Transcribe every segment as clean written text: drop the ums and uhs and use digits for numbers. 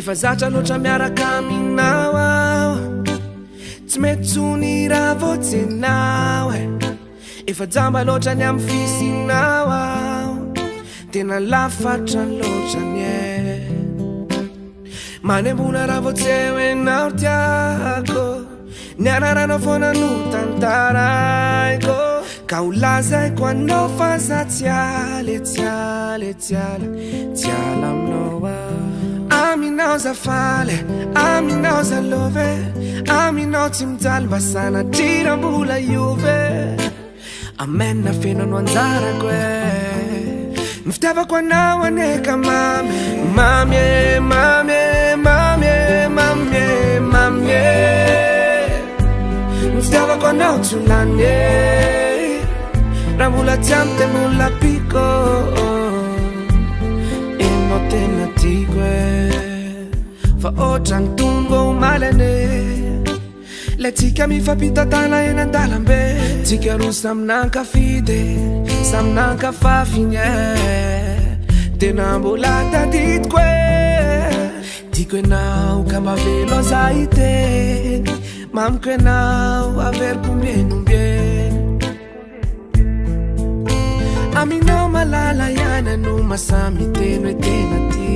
efa zatra loatra miaraka aminao aho tsy mety tsony raha voatsenao efa jamba loatra ny amin'ny fisinao aho tena lafatra loatrany manembona raha voatseho enao tiako ny anarana foana no tantaraiko ka ho lazaiko anao fa za tsy ala aminao aminao za faly aminao za love aminao tsy mijaly mba sanadriram-bola iove amena fenano anjarako ny fitiavako anao aneka mamy ny fitiavako anao tsy olany raha mbola tsy amy te mbola piko enao tena tiko fa ohatrany tombo malane le tsika mifampitatana eny an-dalambe tsika roa saminankafidy saminankafafiny tena mbola tadidiko tiako enao ka mba velo azahiteny mamiko enao averiko mienombieny aminao malala ihany no masamy teno e tena ty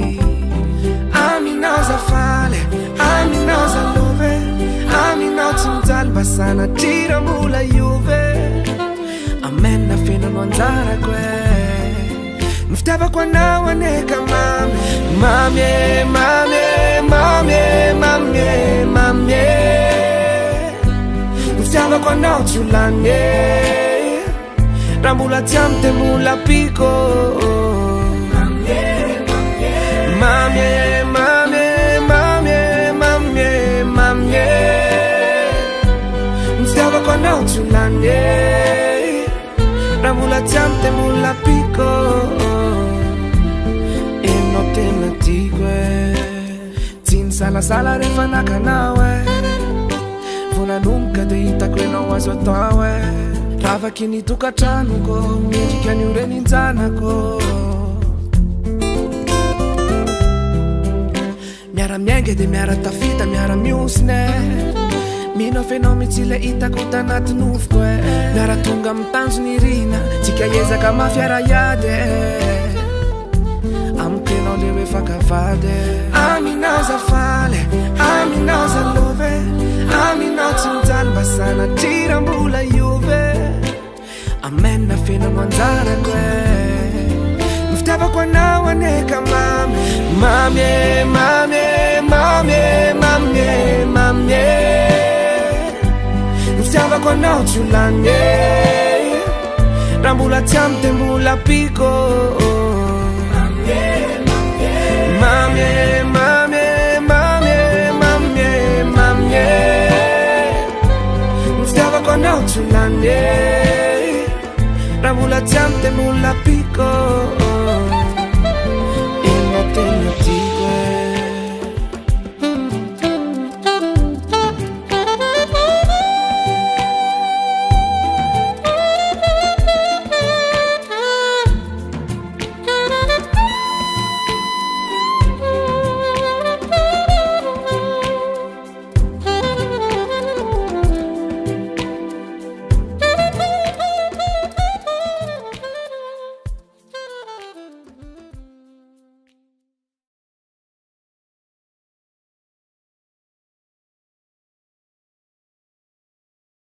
aminao za faly aminao za love aminao tsy mijaly mba sanadriram-bola iove amena fenano anjarako ny fitiavako anao aneka mamy ny fitiavako anao tsy olany raha mbola tsy amy te mbola piko ny fitiavako anao tsy olany raha mbola tsy amy te mbola piko enao tena tiko tsy nisalasala rehefa nakanao vonanomboka de hitako enao azo atao ravaky ny tokantranoko mendrika an'io reninjanako miara-miainga de miara-tafita miara-miosine mino fenao mitsy le hitako tanaty nofoko miara-tonga amy tanjo ny rina tsika ezaka mafiara-iady amiko enao le hoe fakavady aminao za faly aminao za love aminao tsy mijaly mba sanadriram-bola iove amena fenano anjarako ny fitiavako anao aneka mamy ny fitiavako anao tsy olany raha mbola tsy amy te mbola piko ny fitiavako anao tsy olany raha mbola tsy amy te mbola piko